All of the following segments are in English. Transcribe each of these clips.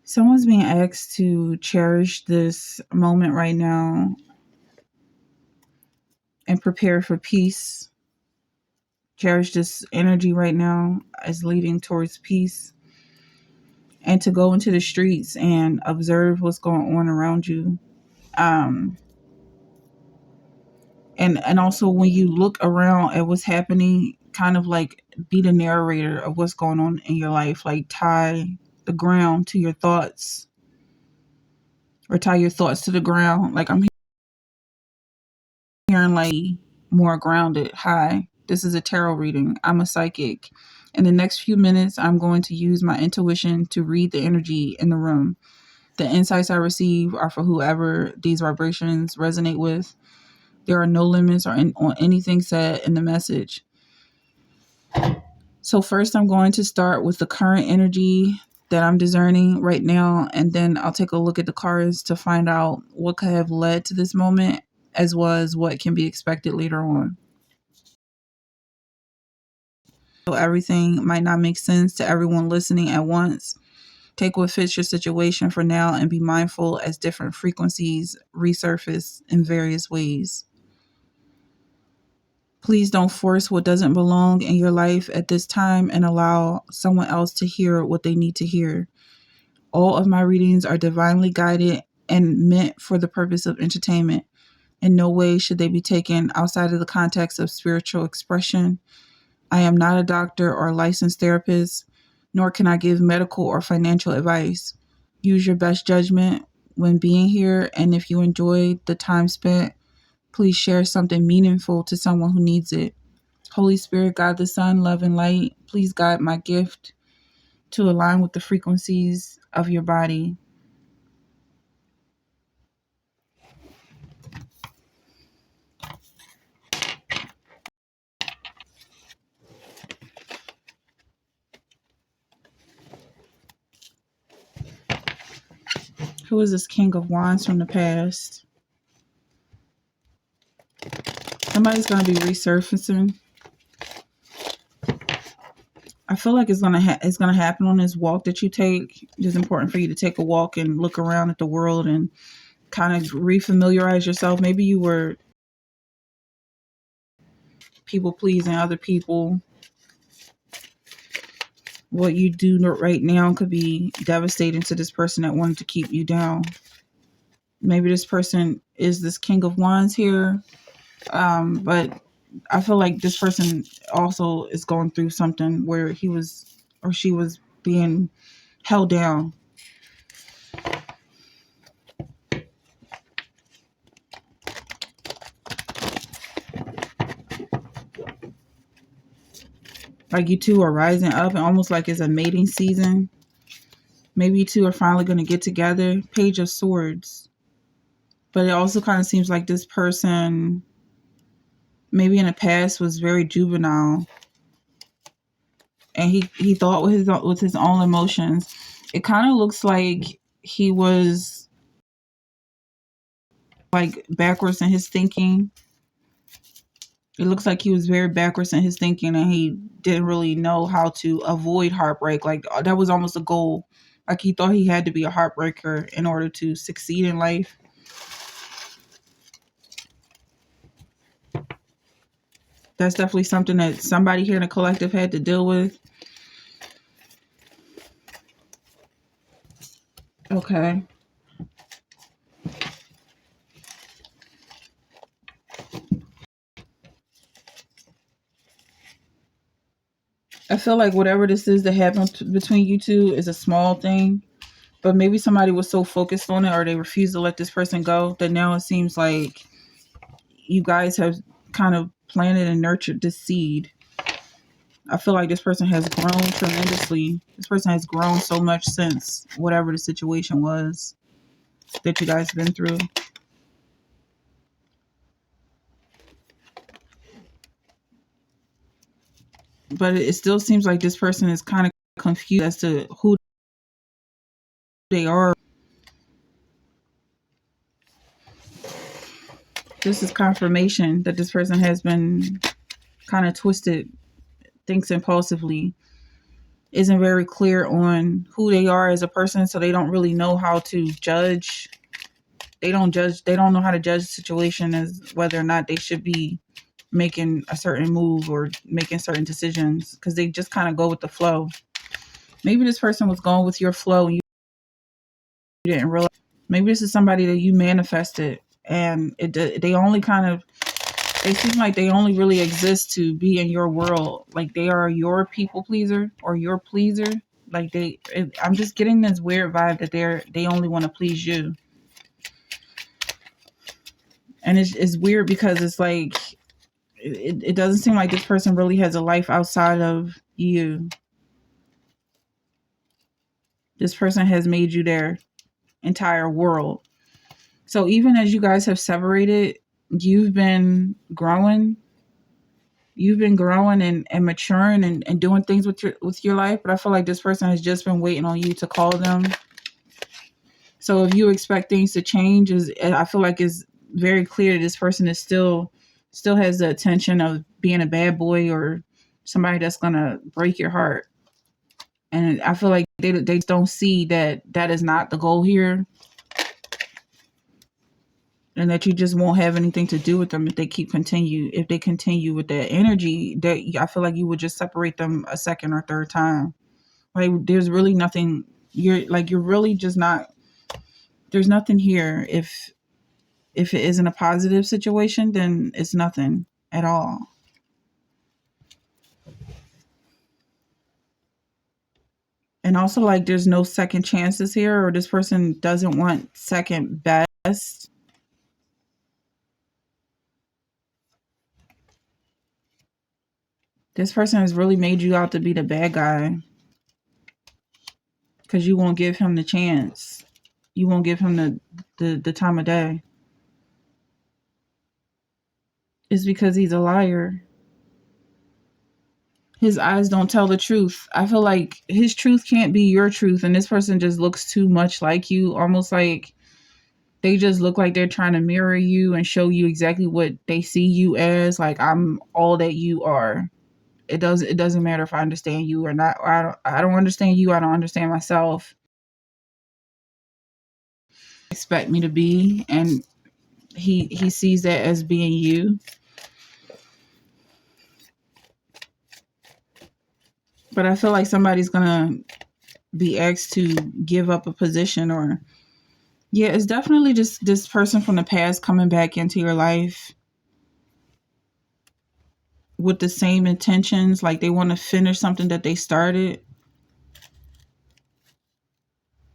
Someone's being asked to cherish this moment right now and prepare for peace. Cherish this energy right now as leading towards peace, and to go into the streets and observe what's going on around you. Um, and also when you look around at what's happening, kind of like be the narrator of what's going on in your life. Like tie the ground to your thoughts, or tie your thoughts to the ground. Like I'm hearing like more grounded. Hi, this is a tarot reading. I'm a psychic. In the next few minutes, I'm going to use my intuition to read the energy in the room. The insights I receive are for whoever these vibrations resonate with. There are no limits on anything said in the message. So first, I'm going to start with the current energy that I'm discerning right now, and then I'll take a look at the cards to find out what could have led to this moment, as well as what can be expected later on. So everything might not make sense to everyone listening at once. Take what fits your situation for now and be mindful as different frequencies resurface in various ways. Please don't force what doesn't belong in your life at this time and allow someone else to hear what they need to hear. All of my readings are divinely guided and meant for the purpose of entertainment. In no way should they be taken outside of the context of spiritual expression. I am not a doctor or a licensed therapist, nor can I give medical or financial advice. Use your best judgment when being here, and if you enjoyed the time spent, please share something meaningful to someone who needs it. Holy Spirit, God the Son, love and light, please guide my gift to align with the frequencies of your body. Who is this King of Wands from the past? Somebody's going to be resurfacing. I feel like it's gonna happen on this walk that you take. It's important for you to take a walk and look around at the world and kind of refamiliarize yourself. Maybe you were people pleasing other people. What you do right now could be devastating to this person that wanted to keep you down. Maybe this person is this King of Wands here, but I feel like this person also is going through something where he was or she was being held down. Like you two are rising up and almost like it's a mating season. Maybe you two are finally going to get together. Page of Swords. But it also kind of seems like this person, maybe in the past, was very juvenile. And he thought with his own emotions. It kind of looks like he was like backwards in his thinking. It looks like he was very backwards in his thinking, and he didn't really know how to avoid heartbreak. Like that was almost a goal. Like he thought he had to be a heartbreaker in order to succeed in life. That's definitely something that somebody here in the collective had to deal with. Okay. I feel like whatever this is that happened between you two is a small thing, but maybe somebody was so focused on it or they refused to let this person go that now it seems like you guys have kind of planted and nurtured this seed. I feel like this person has grown tremendously. This person has grown so much since whatever the situation was that you guys been through. But it still seems like this person is kind of confused as to who they are. This is confirmation that this person has been kind of twisted, thinks impulsively. isn't very clear on who they are as a person, so they don't really know how to judge. They don't know how to judge the situation as whether or not they should be making a certain move or making certain decisions, because they just kind of go with the flow. Maybe this person was going with your flow and you didn't realize. Maybe this is somebody that you manifested, and they only kind of, they seem like they only really exist to be in your world. Like they are your people pleaser or your pleaser. Like I'm just getting this weird vibe that they only want to please you. And it's weird because it's like, it doesn't seem like this person really has a life outside of you. This person has made you their entire world. So even as you guys have separated, you've been growing. You've been growing and maturing and doing things with your life. But I feel like this person has just been waiting on you to call them. So if you expect things to change, I feel like it's very clear that this person is still has the attention of being a bad boy or somebody that's gonna break your heart. And I feel like they don't see that that is not the goal here, and that you just won't have anything to do with them if they continue with that energy. That I feel like you would just separate them a second or third time. Like there's really nothing. You're really just not. There's nothing here. If it isn't a positive situation, then it's nothing at all. And also, like, there's no second chances here, or this person doesn't want second best. This person has really made you out to be the bad guy because you won't give him the chance. You won't give him the time of day. It's because he's a liar. His eyes don't tell the truth. I feel like his truth can't be your truth, and this person just looks too much like you, almost like they just look like they're trying to mirror you and show you exactly what they see you as. Like, I'm all that you are. It doesn't matter if I understand you or not. Or I don't understand you. I don't understand myself. Expect me to be, and he sees that as being you. But I feel like somebody's gonna be asked to give up a position, or yeah, it's definitely just this person from the past coming back into your life with the same intentions. Like they want to finish something that they started.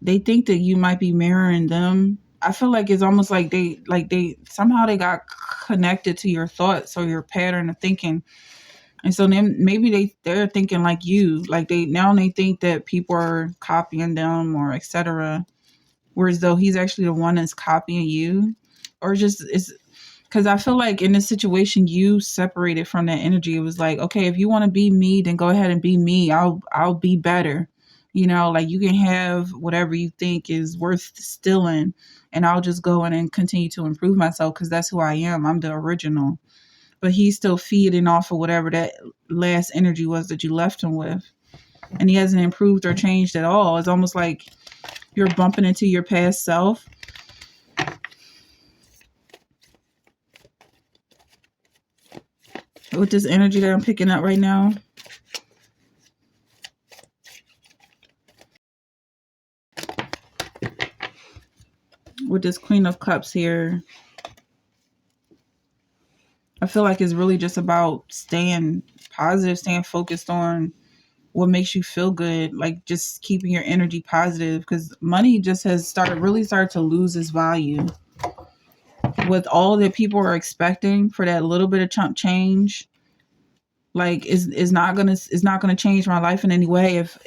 They think that you might be mirroring them. I feel like it's almost like they somehow they got connected to your thoughts or your pattern of thinking. And so then maybe they're thinking like you. Like they think that people are copying them or etc. Whereas though he's actually the one that's copying you. Or just it's because I feel like in this situation you separated from that energy. It was like, okay, if you want to be me, then go ahead and be me. I'll be better. Like you can have whatever you think is worth stealing, and I'll just go in and continue to improve myself because that's who I am. I'm the original. But he's still feeding off of whatever that last energy was that you left him with. And he hasn't improved or changed at all. It's almost like you're bumping into your past self. With this energy that I'm picking up right now. With this Queen of Cups here. I feel like it's really just about staying positive, staying focused on what makes you feel good, like just keeping your energy positive, because money just has started to lose its value with all that people are expecting for that little bit of chump change. Like it's not gonna change my life in any way if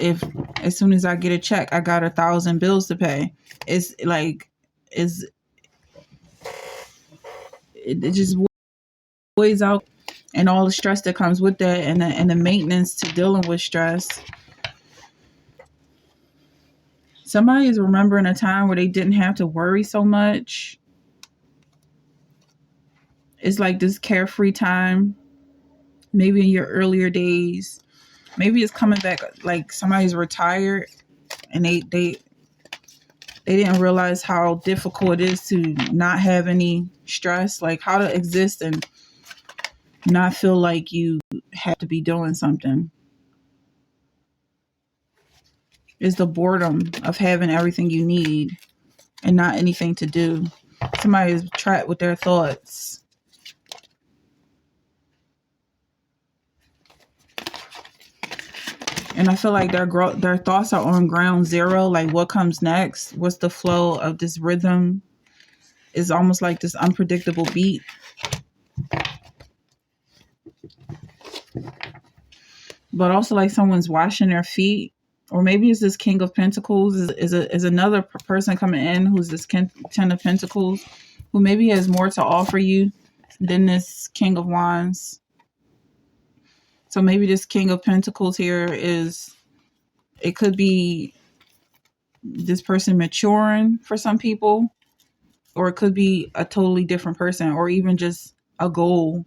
as soon as I get a check I got 1,000 bills to pay. It's like is it just weighs out, and all the stress that comes with that, and the maintenance to dealing with stress. Somebody is remembering a time where they didn't have to worry so much. It's like this carefree time, maybe in your earlier days, Maybe it's coming back like somebody's retired and they didn't realize how difficult it is to not have any stress, like how to exist and not feel like you have to be doing something. It's the boredom of having everything you need and not anything to do. Somebody is trapped with their thoughts. And I feel like their thoughts are on ground zero. Like what comes next? What's the flow of this rhythm? It's almost like this unpredictable beat. But also like someone's washing their feet. Or maybe it's this King of Pentacles is another person coming in who's this Ten of Pentacles, who maybe has more to offer you than this King of Wands. So maybe this King of Pentacles here it could be this person maturing for some people, or it could be a totally different person, or even just a goal.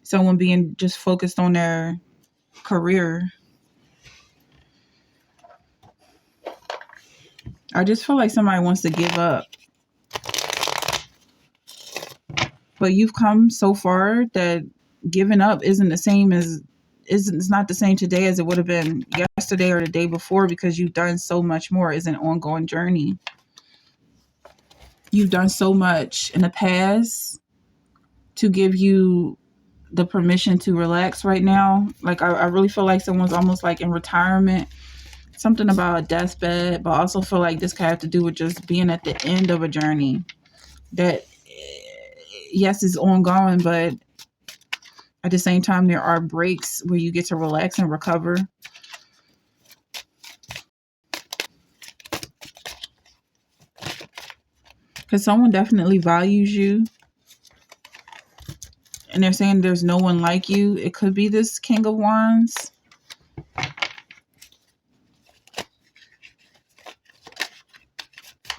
Someone being just focused on their career. I just feel like somebody wants to give up. But you've come so far that giving up isn't the same as it's not the same today as it would have been yesterday or the day before, because you've done so much more. It's an ongoing journey. You've done so much in the past to give you the permission to relax right now. Like I really feel like someone's almost like in retirement. Something about a deathbed, but I also feel like this could have to do with just being at the end of a journey that, yes, is ongoing, but at the same time, there are breaks where you get to relax and recover. Because someone definitely values you. And they're saying there's no one like you. It could be this King of Wands.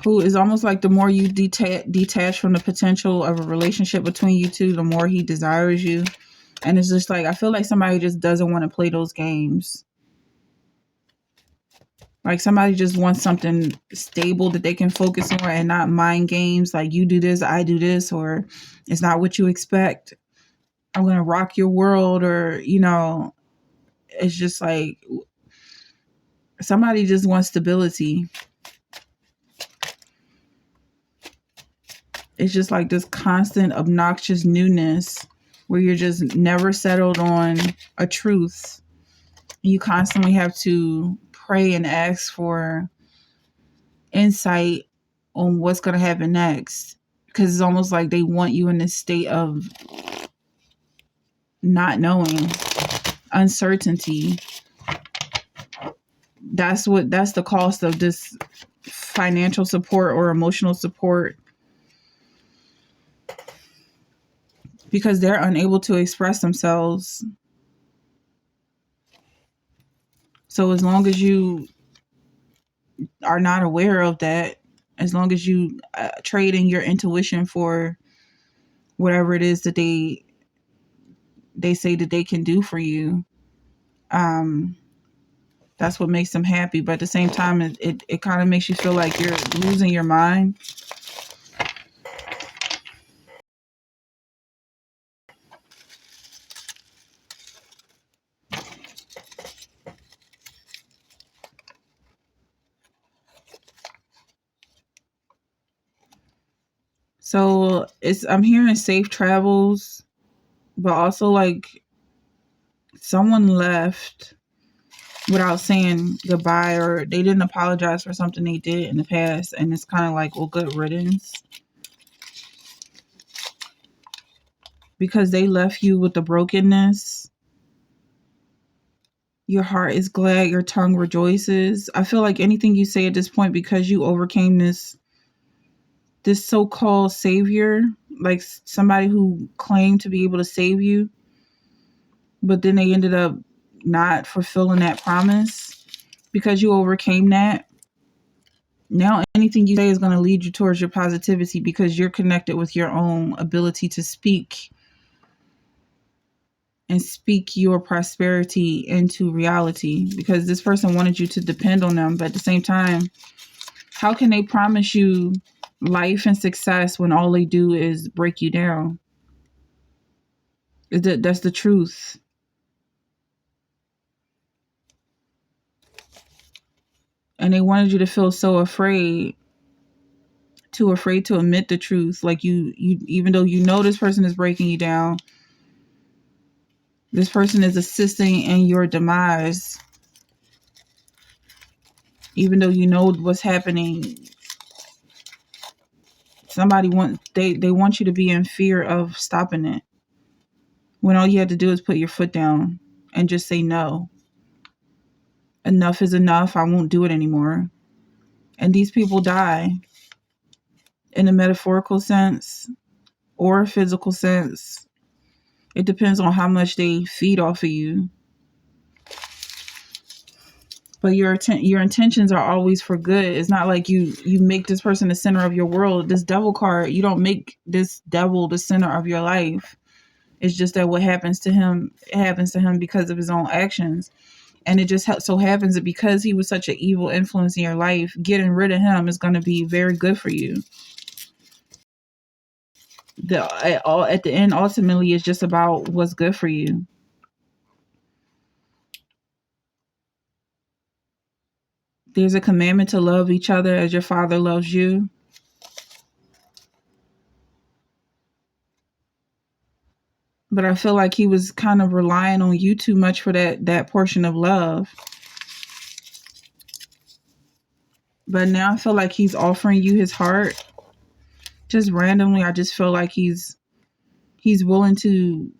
Who is almost like the more you detach from the potential of a relationship between you two, the more he desires you. And it's just like, I feel like somebody just doesn't want to play those games. Like somebody just wants something stable that they can focus on and not mind games. Like you do this, I do this, or it's not what you expect. I'm going to rock your world, or, it's just like somebody just wants stability. It's just like this constant obnoxious newness where you're just never settled on a truth. You constantly have to pray and ask for insight on what's going to happen next, because it's almost like they want you in this state of not knowing, uncertainty. That's the cost of this financial support or emotional support, because they're unable to express themselves. So as long as you are not aware of that, as long as you trade in your intuition for whatever it is that they say that they can do for you, that's what makes them happy. But at the same time, it kind of makes you feel like you're losing your mind. So I'm hearing safe travels, but also like someone left without saying goodbye, or they didn't apologize for something they did in the past, and it's kind of like, well, good riddance, because they left you with the brokenness. Your heart is glad, your tongue rejoices. I feel like anything you say at this point, because you overcame this so-called savior, like somebody who claimed to be able to save you, but then they ended up not fulfilling that promise. Because you overcame that, now anything you say is going to lead you towards your positivity, because you're connected with your own ability to speak and speak your prosperity into reality, because this person wanted you to depend on them. But at the same time, how can they promise you life and success when all they do is break you down? That's the truth. And they wanted you to feel so afraid to admit the truth. Like you even though you know this person is breaking you down, this person is assisting in your demise. Even though you know what's happening, they want you to be in fear of stopping it. When all you have to do is put your foot down and just say no. Enough is enough. I won't do it anymore. And these people die in a metaphorical sense or a physical sense. It depends on how much they feed off of you. But your intentions are always for good. It's not like you make this person the center of your world. This devil card, you don't make this devil the center of your life. It's just that what happens to him, it happens to him because of his own actions. And it just so happens that because he was such an evil influence in your life, getting rid of him is going to be very good for you. At the end, ultimately, it's just about what's good for you. There's a commandment to love each other as your Father loves you. But I feel like he was kind of relying on you too much for that portion of love. But now I feel like he's offering you his heart. Just randomly, I just feel like he's willing to